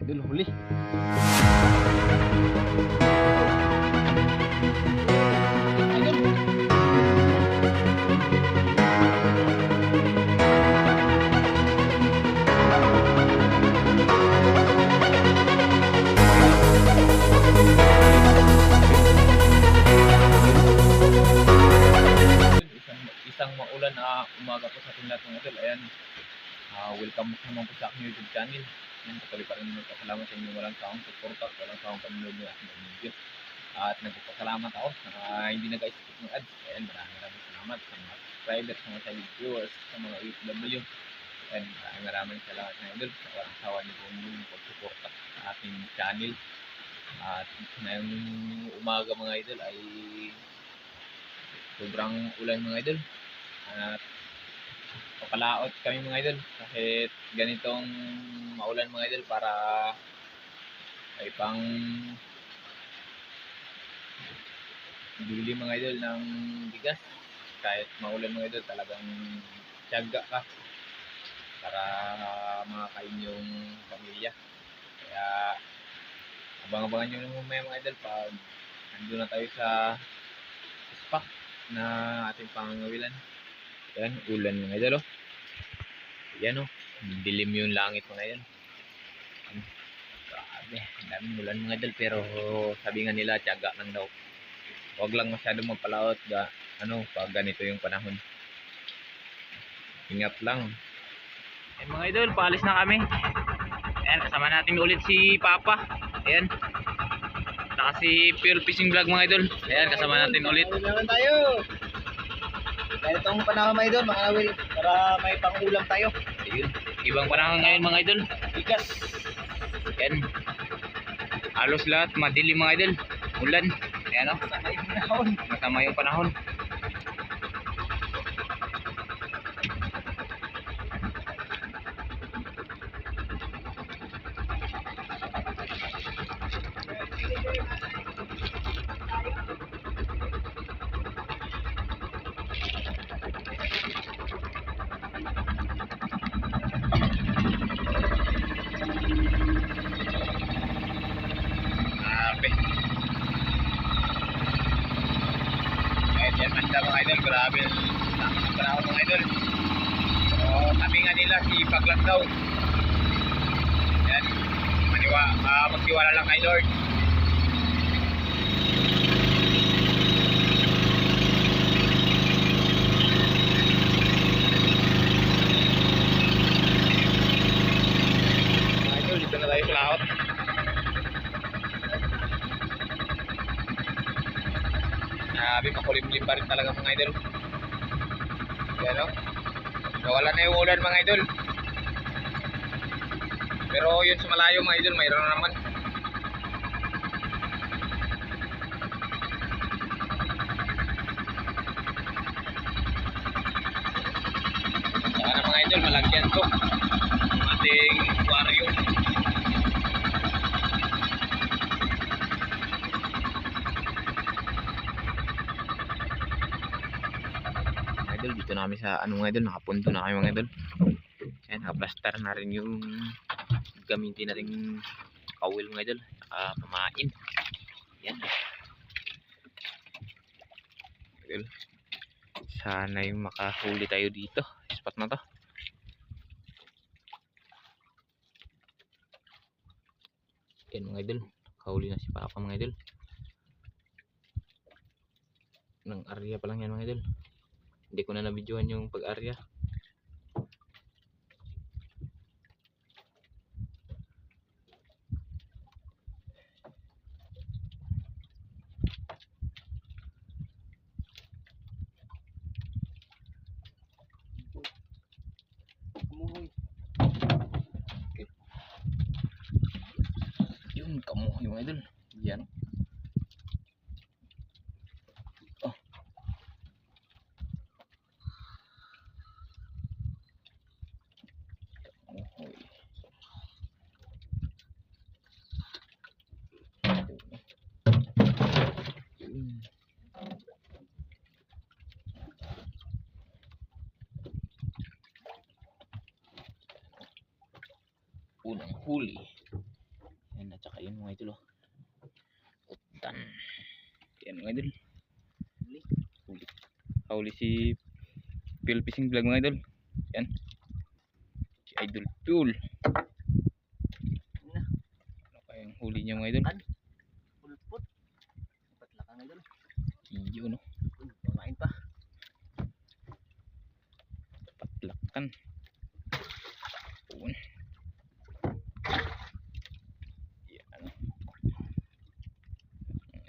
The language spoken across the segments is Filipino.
Idol, huli. Isang maulan na umaga po sa ating lahat ng idol. Ayan, welcome naman po sa aking YouTube channel. Ayan, patuloy pa rin nagpapasalamat sa inyo walang sawang suporta, walang sawang panonood ng aking video. At nagpapasalamat ako na hindi nag-skip ng ads. Ayan, maraming salamat sa mga subscribers, sa mga silent viewers, sa mga OFW. Ayan, maraming salamat na idol sa walang sawa niyo po yung pagsuporta sa aking channel. At ngayong umaga mga idol ay sobrang ulan mga idol. At papalaot kami mga idol kahit ganitong maulan mga idol para ay pang bili mga idol ng bigas. Kahit maulan mga idol, talagang tiyaga ka para makakain yung pamilya. Kaya abang-abangan nyo naman mga idol pag nandun na tayo sa spot na ating pangangawilan. Yan, ulan mga idol oh. Yan oh, dilim yung langit mga idol. Grabe, daming ulan mga idol, pero sabi nga nila tiyaga lang daw. Huwag lang masyadong magpalaot pag ganito yung panahon. Ingat lang. Ayan mga idol, paalis na kami. Ayan, kasama natin ulit si Papa. Ayan, saka si Pure Fishing Vlog mga idol. Ayan, kasama natin ulit. Naman tayo. Dahil itong panahon mga idol, mga awil, para may pangulam tayo. Ayun, ibang panahon ngayon mga idol. Bigas. Ayan, halos lahat madilim mga idol. Ulan. Ayan o, Sama yung panahon. masama yung panahon. Ayan, yan basta mga idol, grabe ang panahon mga idol. So, sabi nga nila si Paglang daw. Ayan, magtiwala lang kay Lord. Mga idol, dito na tayo sa laot. Sabi, makulimlim pa rin talaga mga idol. Yan o. Nawala na yung ulan mga idol. Pero yun sa malayo mga idol, mayroon na naman. Saka na mga idol, malagyan to ating aquarium. Idol, dito namin sa mga idol, nakapunto na kayo mga idol. Ayan, nakaplastar na rin yung gamitin nating kawil mga idol, pamain. Ayan idol, sana yung makahuli tayo dito spot na to. Ayan mga idol, kahuli na si Papa mga idol. Ng area pa lang yan mga idol. Hindi ko na nabidyohan yung pag-area. Kamuhoy. Okay. Yun, kamuhoy mga idol. Yan. Oh. Kamuhoy. Yun. Unang huli. Ayun mga idol. Utan. Yan mga idol. Huli. Huli si Phil Fishing Vlog mga idol. Yan. Si Idol Phil. Ano kayang huli niya mga idol? Pulpot. Patlakang idol. Iyo no. Kumain pa. Patlakan. Puun. Yan.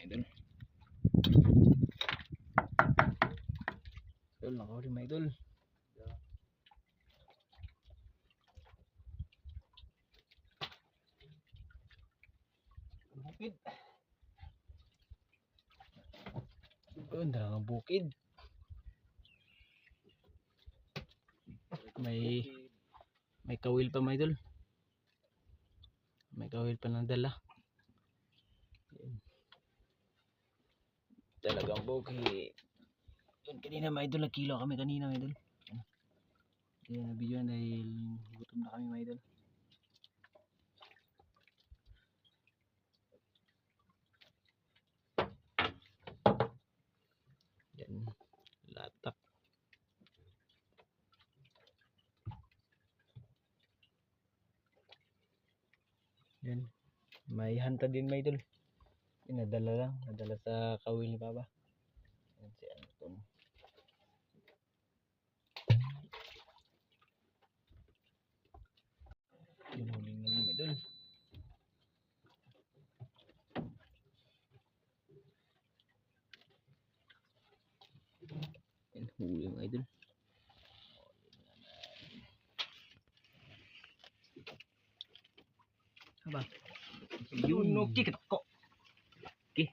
Idol. Idol, nakahuli mga idol. Bukid. Ang dalang bukid. May kawil pa mga idol. May kawil pa ng dala. Yan. Talagang bukid. Yun, kanina mga idol, nagkilo kami kanina mga idol. Kaya nabidyoan dahil gutom na kami mga idol. Yan, latak. Yan, may hanta din mga idol. Yan, nadala sa kawil ni Papa. Yan si Anton. Yan, huling na mga idol. Yan, huli mga idol. Haba. Yun, okay, katako. Okay.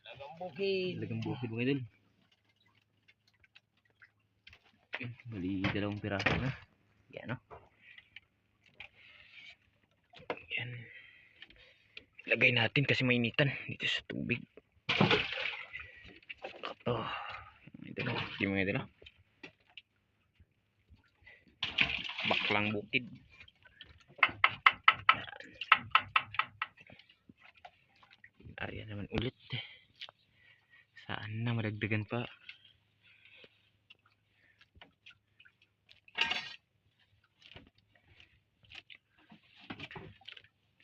Talagang bukid. Talagang bukid mga idol. Okay, bali dalawang piraso na. Yan o. Yan. Lagay natin kasi mainitan dito sa tubig. Ito. Ito na. Yung mga idol. Baklang bukid. Arya naman ulit. Saan na madagdagan pa?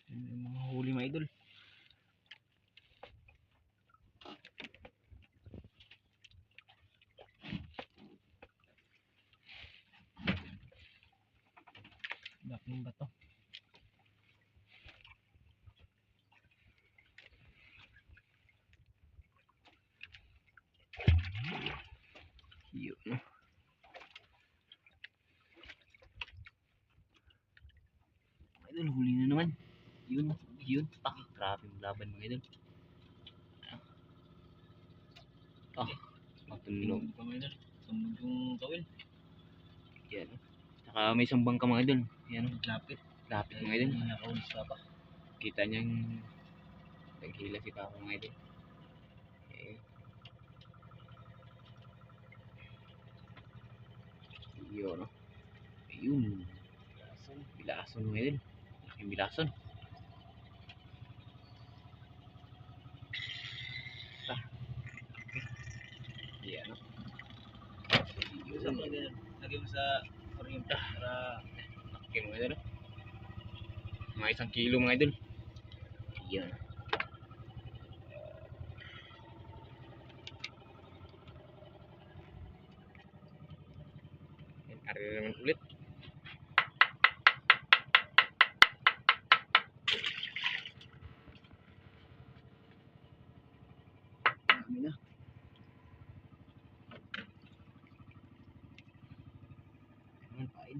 Yung mga huli mga idol. Bakling ba to? Yun. Idol, huli na naman. Yun. Grabe yung laban mga idol. Matulog. Tingin pa mga idol. Sumbog yung kawil. Yan. Saka may isang bangka mga idol. Yan. Lapit. Lapit mga idol. Nakaulis pa pa. Kita niyang naghila si Papa mga idol. Eh. Yun. Ayun. Bilason mga idol. Laking bilason. Yan. Yun, lagay mo sa kuryente para Okay mga idol. Mga 1 kilo mga idol. Yan. Yan, ari na naman ulit. dami na. Naman pain.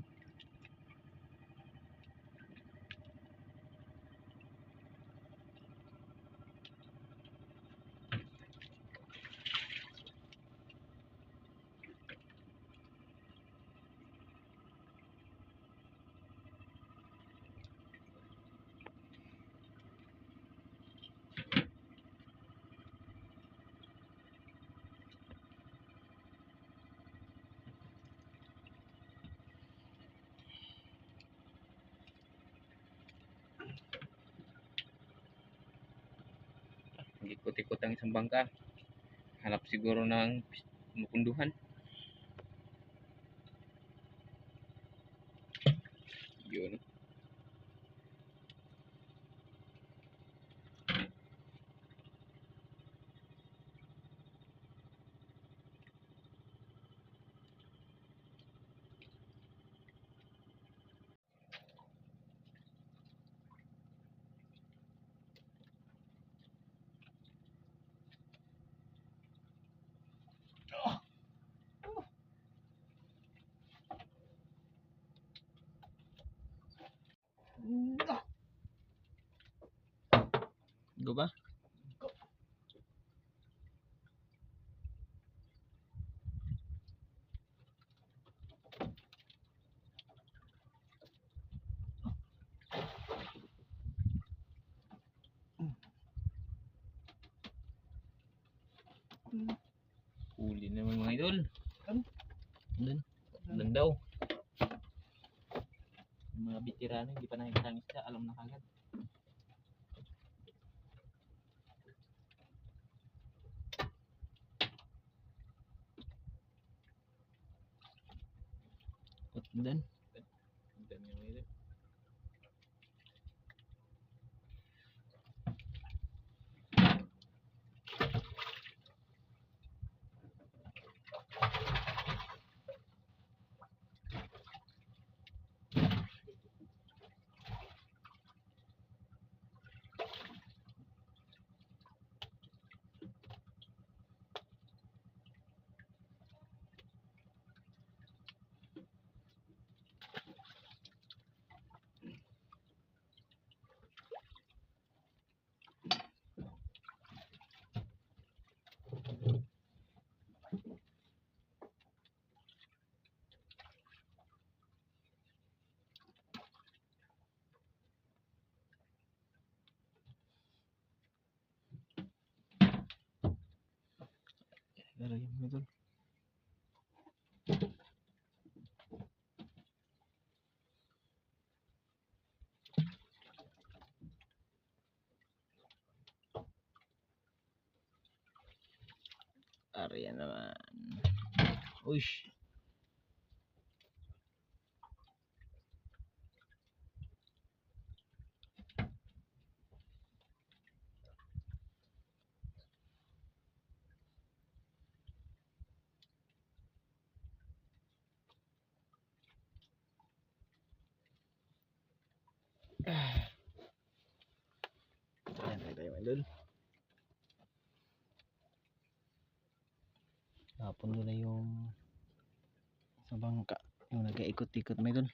ikot-ikot ang isang bangka. Hanap siguro ng mapunduhan. Yun. Go ba? Huli naman mga idol. Doon daw. Yung mga bitirano, hindi pa nakikita ang isda, alam na kagad. Doon. Doon yung mga idol. Pero yung mga idol. Arya naman. Uish. Ayan tayo mga idol. Tapon doon na yung sa bangka. Yung nag-ikot-ikot mga idol.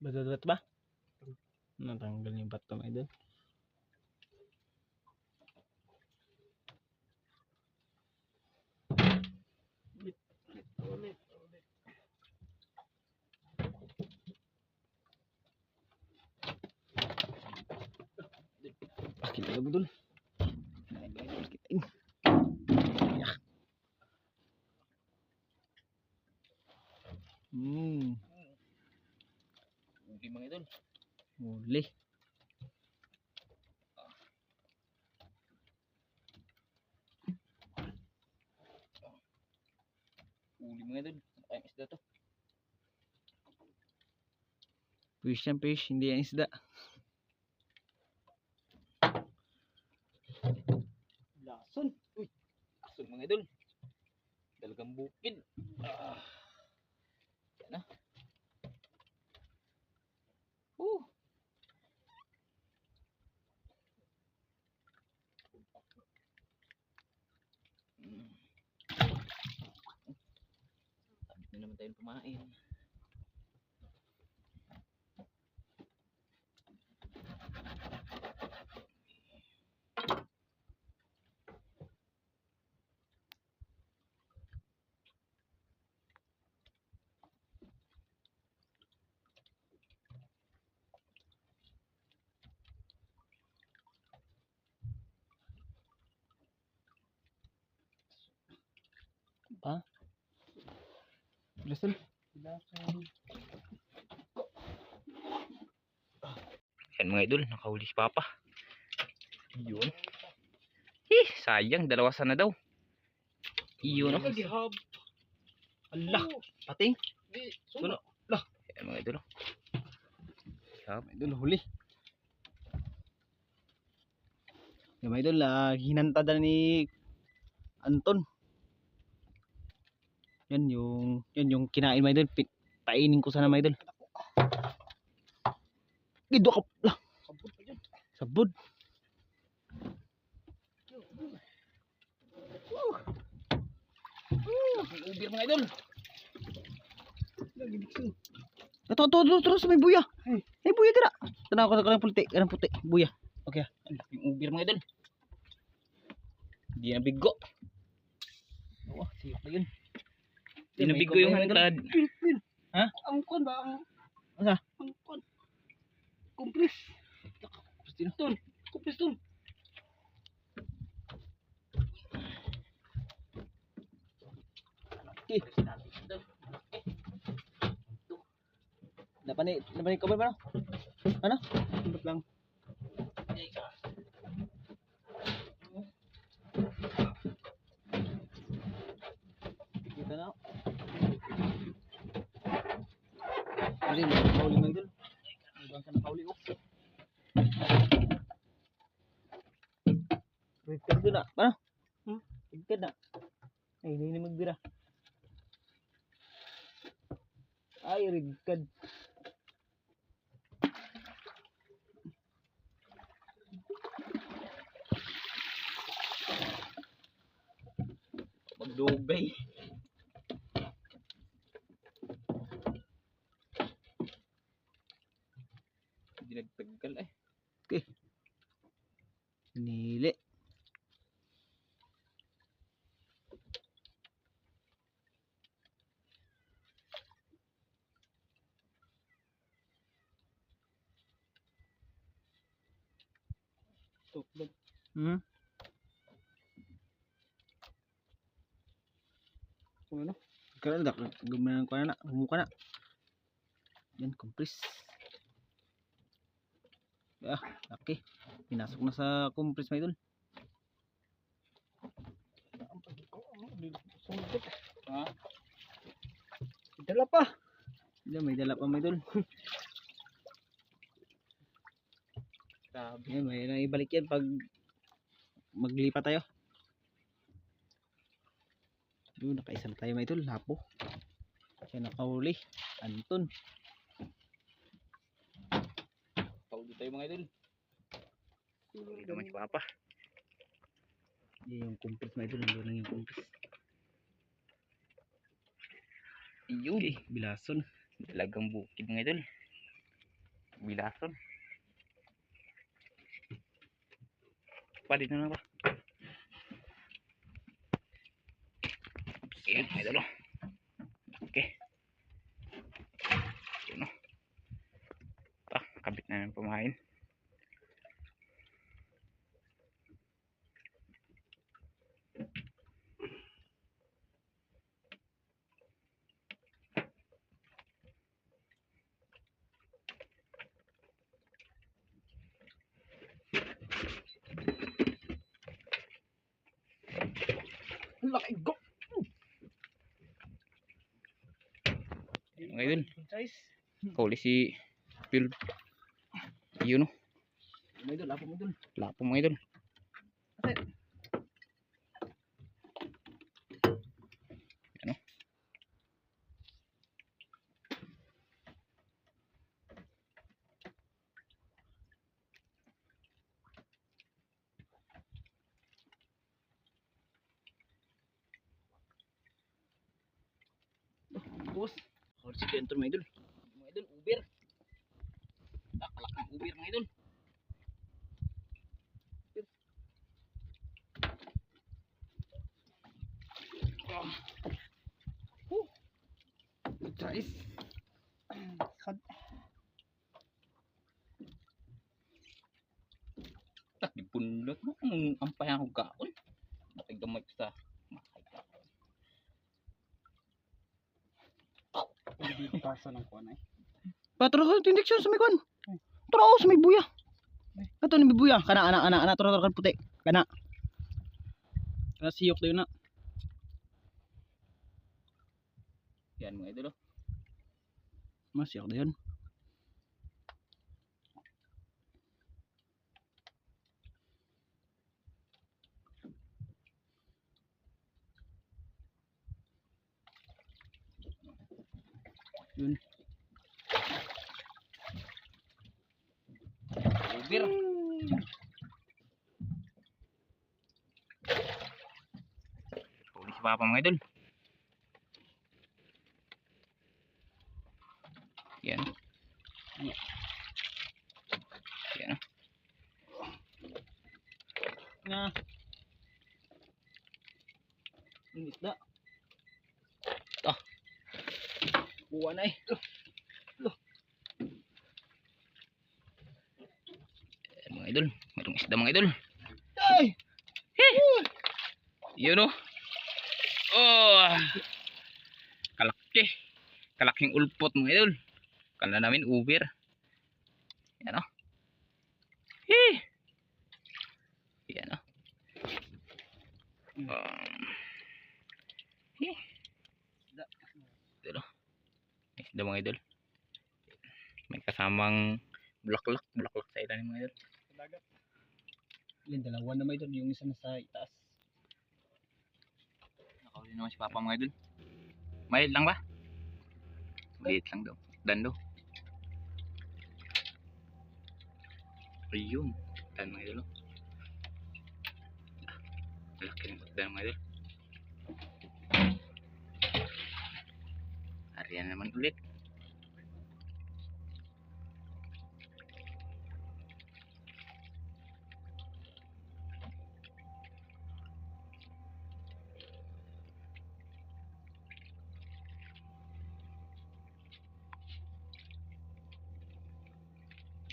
Badat ba? Natanggal yung bato mga idol. Ulit. Pakit na budol. Huli mga idol. Huli. Huli mga idol. Ay, isda to. Fish yan fish, hindi yan isda. Lason. Uy, lason mga idol. Dalagang bukid. Yan na. Sabit na naman tayong kumain. Pa? Lason. Yan mga idol, nakahuli si Papa. Yun. Sayang, dalawasan na daw. Yun. Allah, pating. Suno. Yan mga idol. Sab. Idol, huli. Yung mga idol, hinantada ni Anton. Yan yung kinain mga idol. Painin ko sana mga idol. Gido ka lah. Sabod. Ubir mga idol. Ito, terus may buya. May buya tira. Tanaw ko ng puti, buya. Okay. Yung ubir mga idol. Hindi na bigo. Oh, siyok na yun. Hindi na bigo yung hantad. Ha? Angkon ba? Asa? Angkon. Kumplis. Kumplis ton. Dapat ni cover ba no? Ano? Tembak lang. Kita na. Hindi mo kauli man dun. Ibang ka na kauli oh. Rigtad doon na. Ano? Rigtad na. Ay, hindi na magbira. Ay, rigtad. Magdugay. Hindi nagtagal eh. Okay. Nili. Hmm. Ano? Kaya na, gumayan ko na, humuka na. Yan, kompres. Ah, laki. Pinasok na sa kompres mga idol. Ha? Dala pa. May dala pa mga idol. Grabe. Yan, may naibalik yan pag maglipat tayo. Doon, nakaisa na tayo mga idol. Lapo. Siya nakahuli. Anton. Pauli tayo mga idol. Huli naman si Papa. Yan yung kumpis mga idol. Nandun lang yung kumpis. Iyon. Okay, bilason. Dalagang bukid mga idol. Bilason. Pa dito na ba? Ayan mga idol. Okay. Yun o. Kabit na ng pamain. Laki go. Mga idol. Huli si Phil. Yun o. Mga idol, lapo mga idol. Lapo mga idol. Ano? Bos. Huli si Anton mga idol. Mga idol, Uber. Nakalakang Uber mga idol. Guys. Tak dipundot mo ang payang ko gaon. Natigamay sa makay gaon. dito kaso ng kuan ay. Patro ko tindik siya sa may kwan. Tara sa may buya. Ato ni buya. Kana ana tara kan puti. Kana. Kana siyok dayon na. Yan mga idol. Mas siyok dayon. Yun. Ubir. Huli si Papa mga idol. Yan. Yan. Na. Ini isda. Ah. Buwa na eh. Mga idol, mayroong isda mga idol. Ay! Yun o. Oh. Kalaki. Kalaking ulpot mga idol. Kala namin uber. Yan o. Yan o. Idol o. May isda mga idol. May kasamang bulaklak. Bulaklak sa ilalim mga idol. Yan, dalawa na may doon. Yung isa na sa itaas. Nakahuli naman si Papa mga idol. Maliit lang ba? Maliit lang daw. Dan daw. Ayun. Dan mga idol. Malaki ng dan mga idol. Ariyan naman ulit.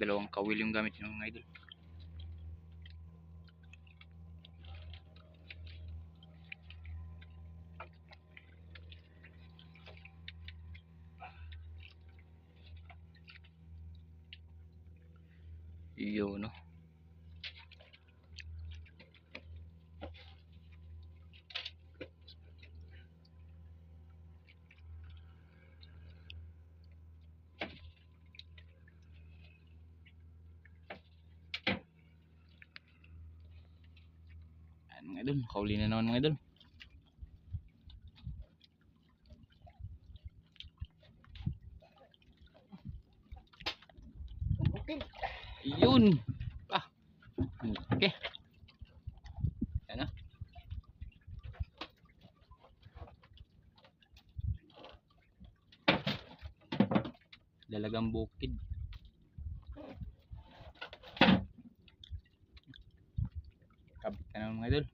Dalawang kawil yung gamit ng mga idol. Yun no. Mga idol, nakauli na naman mga idol. Yun. Ah. Okay. Yan na. Dalagang bukid. Kabit ka na mga idol.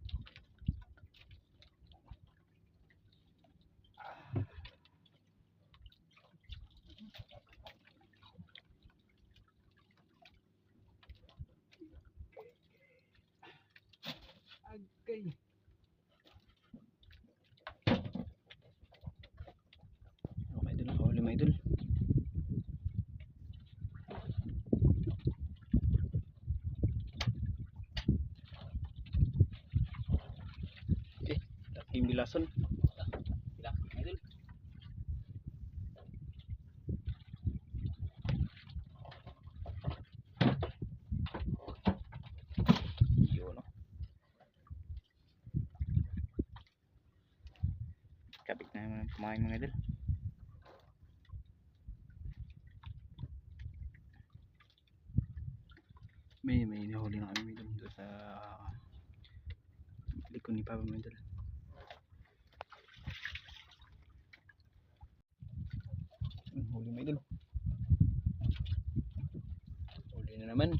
Agay. Okay, idol. Nakahuli mga idol. Laking bilason. Laki mga idol. Yun no. Kabit na naman ang kumain mga idol. May nahuli na kami doon sa likod ni Papa mga idol. Huli mga idol. Huli na naman.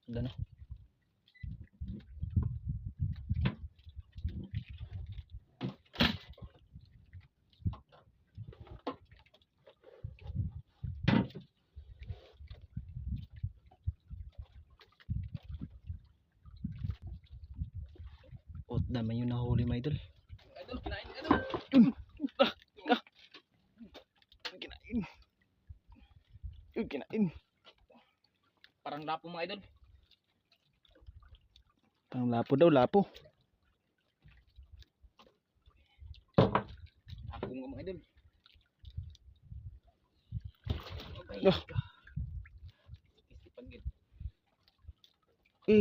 Dan na. Dami yung nahuli mga idol. Idol, kinain ka idol. Kinain. Kinain. Parang lapo mga idol. Pang lapo daw, lapo. Lapo nga mga idol. Okay. Oh. Isipan gid.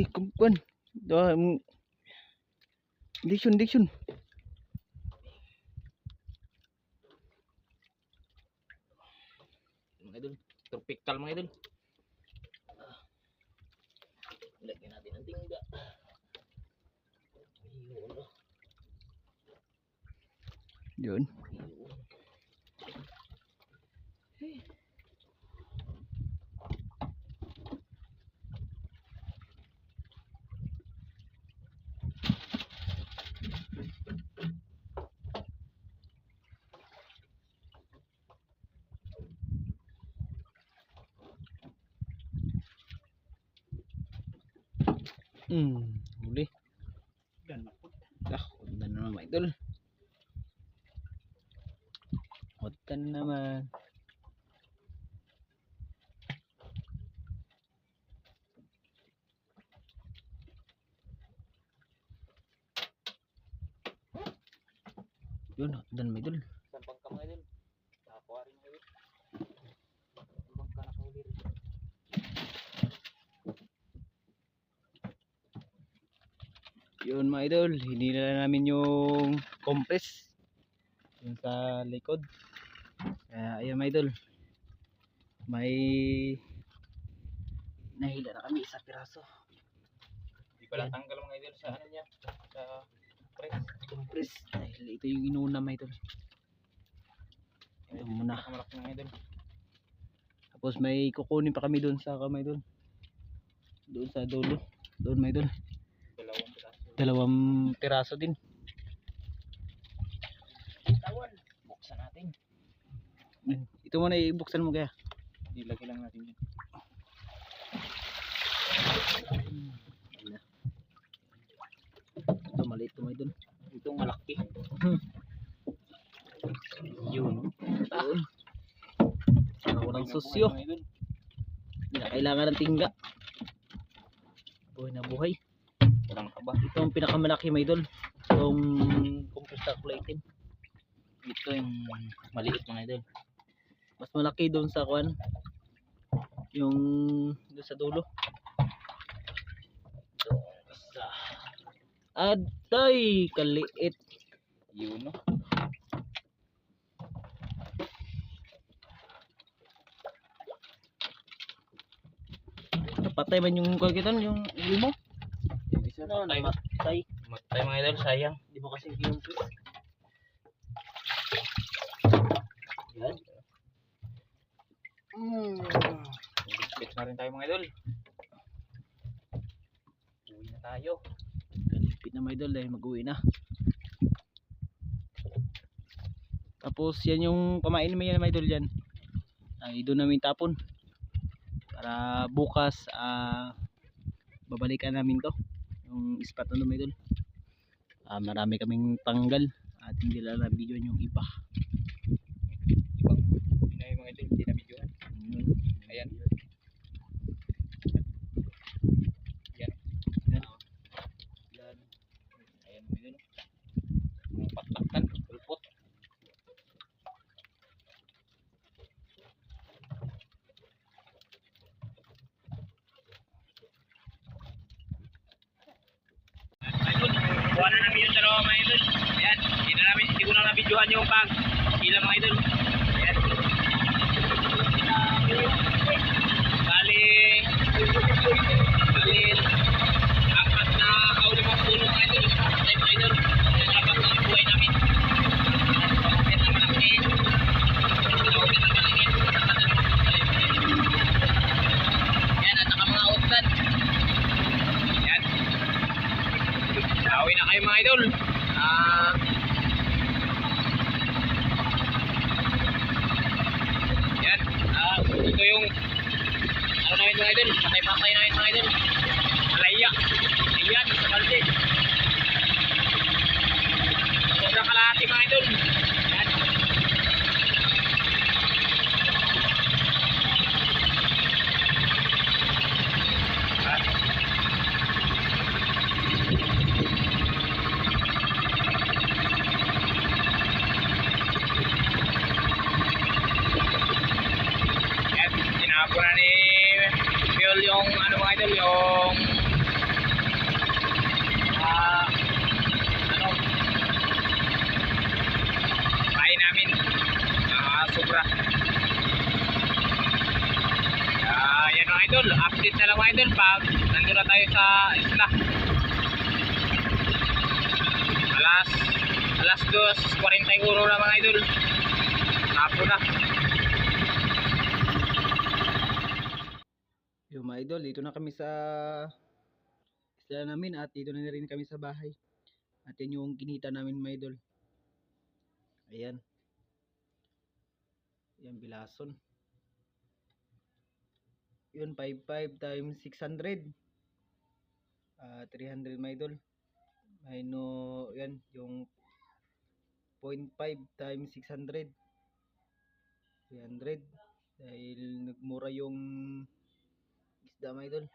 Kumpuan. Diction. Mga idol. Tropical mga idol. Lagyan natin ang tingga. Yun. Huli. Huwag na naman mga idol. Huwag na naman. Yun, dan mga idol. Sampang ka mga idol. Nakakuha rin mga idol. Sampang ka nakahuli rin. Yun mga idol, hinila namin yung compress yung sa likod. Kaya ayun mga idol, may nahila na kami isa piraso. Hindi pala tanggal mga idol sa ano niya. Sa press. Compress dahil ito yung inuna mga idol. Ito muna. Malaki mga idol. Tapos may kukunin pa kami doon sa kamay doon. Doon sa dulo. Doon mga idol. Dalawang piraso. 2 piraso din. Tawan. Buksan natin. Ito muna ibuksan mo kaya. Ilagay lang natin yun. Ito maliit mga idol. Ito malaki. Yun. Yun. Walang susyo. Hindi na kailangan ng tingga. Buhay na buhay. Walang kaba. Ito ang pinakamalaki mga idol. Itong compressed calculated. Ito yung maliit mga idol. Mas malaki doon sa kuan. Yung doon sa dulo. Isa. Aday, kaliit. Yun no. Napatay man yung kagitan, yung limo. Yung isa No, patay. namatay. Matay mga idol. Sayang. Di mo kasi kinumpis. Yan. Bit na rin tayo mga idol. Uwi na tayo. Kalipit na mga idol dahil mag-uwi na. Tapos yan yung pamain naman yan mga idol dyan. Ay doon namin tapon. Para bukas babalikan namin to. Yung spot na mga idol. Marami kaming tanggal at hindi lang na video yung iba. Ibang hindi na yung mga idol. Hindi na videohan. Ayan. Yan. Yan. Yan. Ayan mga idol. Mga patlakan. Pulpot. Kuha na namin yung dalawa mga idol. Ayan. Hindi na namin siguro na videohan yung pag ilang mga idol. Ayan. Bali apat na kaulimang puno mga idol. Patay mga idol. Ayan apat na buhay namin. Ayan na malaki. Tawagin na malaki. Ayan at saka mga utsan. Ayan. Tawin na kayo mga idol. Yan. Ito yung ano namin mga idol. Patay-patay namin mga idol. Malaya. Ayan sa balde. na kalahati mga idol. Yan. Yan, tinapo na ni Biol yung ano mga idol, yung ano kain namin. Sobra. Yan mga idol, update na lang mga idol pag nandun na tayo sa isla. Alas 2:41 na mga idol. Tapo na. Yung mga idol, dito na kami sa isla namin at dito na rin kami sa bahay. At yan yung kinita namin mga idol. Ayan. Yan, bilason. Yun, 55 times 600. 300 mga idol. Ay no, yan, yung 0.5 times 600. 300. Dahil nagmura yung isda mga idol.